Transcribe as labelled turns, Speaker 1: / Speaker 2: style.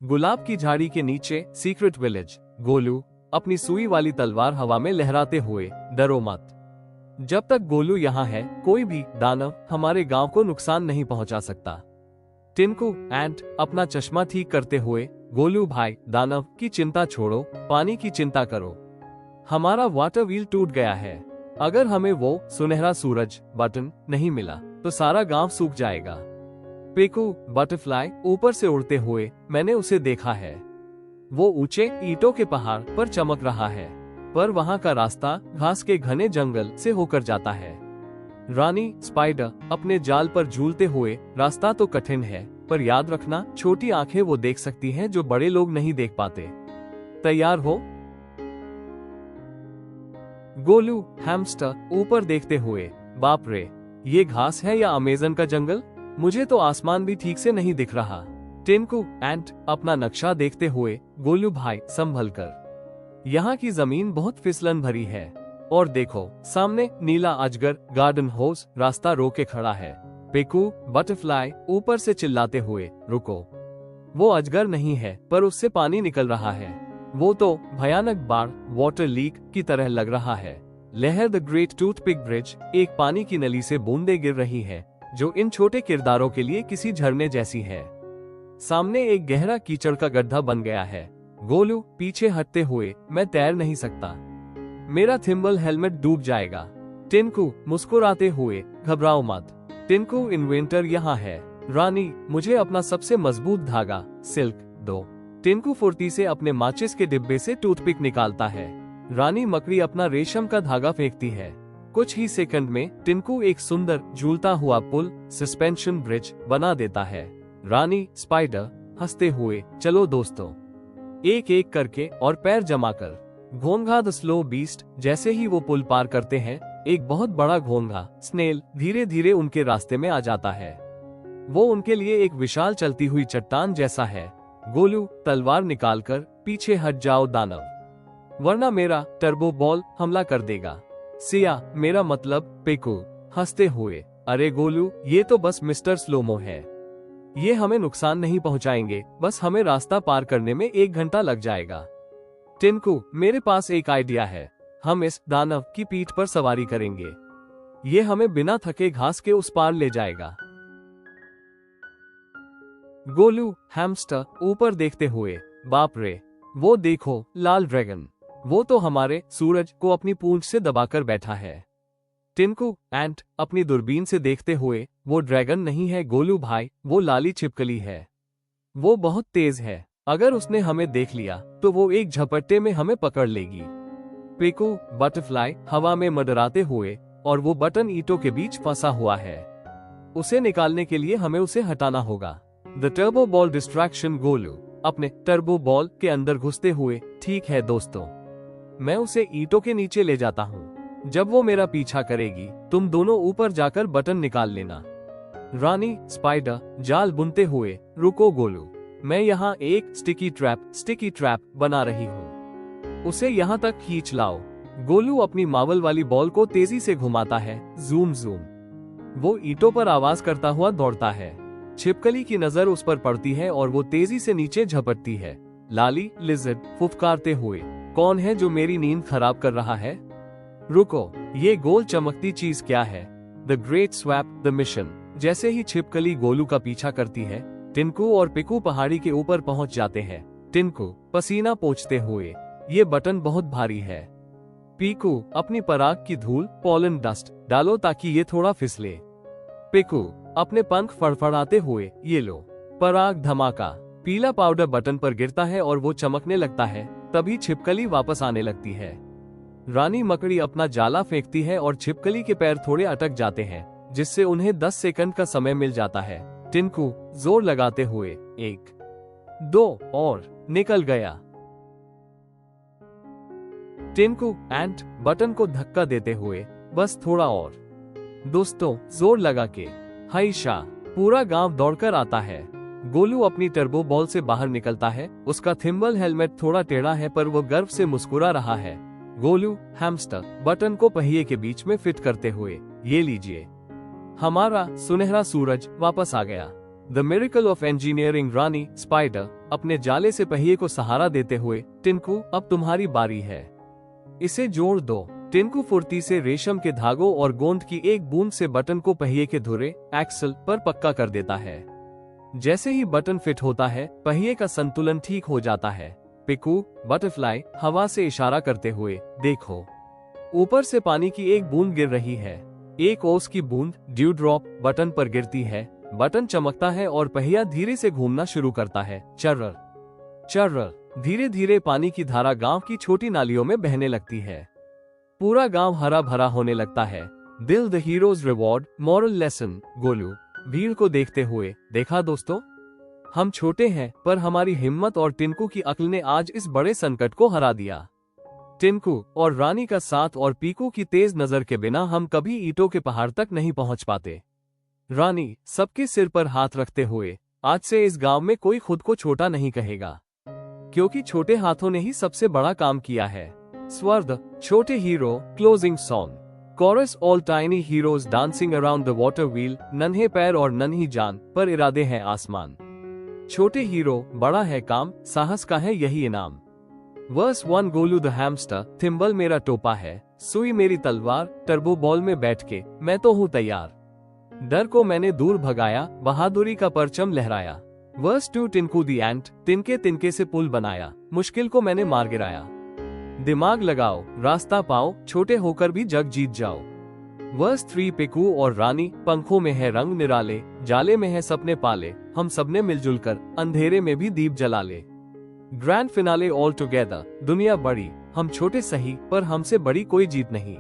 Speaker 1: गुलाब की झाड़ी के नीचे सीक्रेट विलेज। गोलू अपनी सुई वाली तलवार हवा में लहराते हुए, डरो मत। जब तक गोलू यहाँ है, कोई भी दानव हमारे गांव को नुकसान नहीं पहुंचा सकता। टिंकू एंट अपना चश्मा ठीक करते हुए, गोलू भाई, दानव की चिंता छोड़ो, पानी की चिंता करो। हमारा वाटर व्हील टूट गया है। अगर हमें वो सुनहरा सूरज बटन नहीं मिला तो सारा गांव सूख जाएगा। पेकू बटरफ्लाई ऊपर से उड़ते हुए, मैंने उसे देखा है। वो ऊंचे ईंटों के पहाड़ पर चमक रहा है, पर वहां का रास्ता घास के घने जंगल से होकर जाता है। रानी स्पाइडर अपने जाल पर झूलते हुए, रास्ता तो कठिन है, पर याद रखना, छोटी आंखें वो देख सकती हैं जो बड़े लोग नहीं देख पाते। तैयार हो? गोलू हैमस्टर ऊपर देखते हुए, बाप रे, ये घास है या अमेज़न का जंगल? मुझे तो आसमान भी ठीक से नहीं दिख रहा। टिंकू एंट अपना नक्शा देखते हुए, गोलू भाई संभल कर, यहाँ की जमीन बहुत फिसलन भरी है। और देखो, सामने नीला अजगर गार्डन होस रास्ता रोके खड़ा है। पेकू बटरफ्लाई ऊपर से चिल्लाते हुए, रुको, वो अजगर नहीं है, पर उससे पानी निकल रहा है। वो तो भयानक बाढ़ वाटर लीक की तरह लग रहा है। लहर द ग्रेट टूथपिक ब्रिज, एक पानी की नली से बूंदें गिर रही है, जो इन छोटे किरदारों के लिए किसी झरने जैसी है। सामने एक गहरा कीचड़ का गड्ढा बन गया है। गोलू पीछे हटते हुए, मैं तैर नहीं सकता, मेरा थिम्बल हेलमेट डूब जाएगा। टिंकू मुस्कुराते हुए, घबराओ मत, टिंकू इन्वेंटर यहाँ है। रानी, मुझे अपना सबसे मजबूत धागा सिल्क दो। टिंकू फुर्ती से अपने माचिस के डिब्बे से टूथपिक निकालता है। रानी मकड़ी अपना रेशम का धागा फेंकती है। कुछ ही सेकंड में टिंकू एक सुंदर झूलता हुआ पुल सस्पेंशन ब्रिज बना देता है। रानी स्पाइडर हंसते हुए, चलो दोस्तों, एक एक करके और पैर जमाकर। घोंघा द स्लो बीस्ट, जैसे ही वो पुल पार करते हैं, एक बहुत बड़ा घोंघा स्नेल धीरे धीरे उनके रास्ते में आ जाता है। वो उनके लिए एक विशाल चलती हुई चट्टान जैसा है। गोलू तलवार निकालकर, पीछे हट जाओ दानव, वरना मेरा टर्बो बॉल हमला कर देगा। सिया, मेरा मतलब पेकू हंसते हुए, अरे गोलू, ये तो बस मिस्टर स्लोमो है, ये हमें नुकसान नहीं पहुंचाएंगे, बस हमें रास्ता पार करने में 1 घंटा लग जाएगा। टिंकू, मेरे पास एक आइडिया है, हम इस दानव की पीठ पर सवारी करेंगे, ये हमें बिना थके घास के उस पार ले जाएगा। गोलू हैमस्टर ऊपर देखते हुए, बाप रे, वो देखो लाल ड्रैगन, वो तो हमारे सूरज को अपनी पूंछ से दबाकर बैठा है। टिंकू एंट अपनी दूरबीन से देखते हुए, वो ड्रैगन नहीं है गोलू भाई, वो लाली छिपकली है। वो बहुत तेज है, अगर उसने हमें देख लिया तो वो एक झपट्टे में हमें पकड़ लेगी। पेकू बटरफ्लाई हवा में मंडराते हुए, और वो बटन ईंटों के बीच फंसा हुआ है, उसे निकालने के लिए हमें उसे हटाना होगा। The turbo ball distraction. Golu अपने टर्बो बॉल के अंदर घुसते हुए, ठीक है दोस्तों, मैं उसे ईंटों के नीचे ले जाता हूँ। जब वो मेरा पीछा करेगी, तुम दोनों ऊपर जाकर बटन निकाल लेना। रानी स्पाइडर जाल बुनते हुए, रुको गोलू, मैं यहाँ एक स्टिकी ट्रैप बना रही हूँ, उसे यहाँ तक खींच लाओ। गोलू अपनी मार्वल वाली बॉल को तेजी से घुमाता है, जूम जूम। वो ईंटों पर आवाज करता हुआ दौड़ता है। छिपकली की नजर उस पर पड़ती है और वो तेजी से नीचे झपटती है। लाली लिजर्ड फुफकारते हुए, कौन है जो मेरी नींद खराब कर रहा है? रुको, ये गोल चमकती चीज क्या है? The great swap the mission. जैसे ही छिपकली गोलू का पीछा करती है, टिंकू और पिकू पहाड़ी के ऊपर पहुंच जाते हैं। टिंकू पसीना पोंछते हुए, ये बटन बहुत भारी है। पीकू अपनी पराग की धूल पॉलन डस्ट डालो ताकि ये थोड़ा फिसले। पिकू अपने पंख फड़फड़ाते हुए, ये लो। पराग धमाका, पीला पाउडर बटन पर गिरता है और वो चमकने लगता है। तभी छिपकली वापस आने लगती है। रानी मकड़ी अपना जाला फेंकती है और छिपकली के पैर थोड़े अटक जाते हैं, जिससे उन्हें 10 सेकंड का समय मिल जाता है। टिंकू जोर लगाते हुए, 1 2 और निकल गया। टिंकू एंट बटन को धक्का देते हुए, बस थोड़ा और दोस्तों, जोर लगा के। हाय शाह, पूरा गांव दौड़कर आता है। गोलू अपनी टर्बो बॉल से बाहर निकलता है। उसका थिम्बल हेलमेट थोड़ा टेढ़ा है, पर वो गर्व से मुस्कुरा रहा है। गोलू हैमस्टर बटन को पहिए के बीच में फिट करते हुए, ये लीजिए, हमारा सुनहरा सूरज वापस आ गया। The miracle of engineering Rani spider अपने जाले से पहिए को सहारा देते हुए, टिनको अब तुम्हारी बारी है, इसे जोड़ दो। टिनको फुर्ती से रेशम के धागों और गोंद की एक बूंद से बटन को पहिए के धुरे एक्सल पर पक्का कर देता है। जैसे ही बटन फिट होता है, पहिए का संतुलन ठीक हो जाता है। पिकू बटरफ्लाई हवा से इशारा करते हुए, देखो ऊपर से पानी की एक बूंद गिर रही है। एक ओस की बूंद ड्यू ड्रॉप बटन पर गिरती है, बटन चमकता है और पहिया धीरे से घूमना शुरू करता है। चर्रर चर्रर धीरे धीरे पानी की धारा गांव की छोटी नालियों में बहने लगती है। पूरा गांव हरा भरा होने लगता है। दिल the heroes reward moral lesson Golu भीड़ को देखते हुए, देखा दोस्तों, हम छोटे हैं पर हमारी हिम्मत और टिनको की अक्ल ने आज इस बड़े संकट को हरा दिया। टिनको और रानी का साथ और पीकू की तेज नजर के बिना हम कभी ईंटों के पहाड़ तक नहीं पहुंच पाते। रानी सबके सिर पर हाथ रखते हुए, आज से इस गांव में कोई खुद को छोटा नहीं कहेगा, क्योंकि छोटे हाथों ने ही सबसे बड़ा काम किया है। स्वर्द छोटे hero closing song chorus all tiny heroes dancing around the water wheel, नन्हे पैर और नन्ही जान पर इरादे हैं आसमान। छोटे हीरो बड़ा है काम, साहस का है यही इनाम। Verse 1 Golu the hamster thimble मेरा टोपा है, सुई मेरी तलवार, टर्बो बॉल में बैठ के मैं तो हूँ तैयार। डर को मैंने दूर भगाया, बहादुरी का परचम लहराया। वर्स 2 टिनको द एंट तिनके तिनके से पुल बनाया, मुश्किल को मैंने मार गिराया। दिमाग लगाओ रास्ता पाओ, छोटे होकर भी जग जीत जाओ। वर्स 3 पिकू और रानी पंखों में है रंग निराले, जाले में है सपने पाले, हम सबने मिलजुल कर अंधेरे में भी दीप जला ले। ग्रैंड फिनाले ऑल टुगेदर दुनिया बड़ी, हम छोटे सही पर हमसे बड़ी कोई जीत नहीं।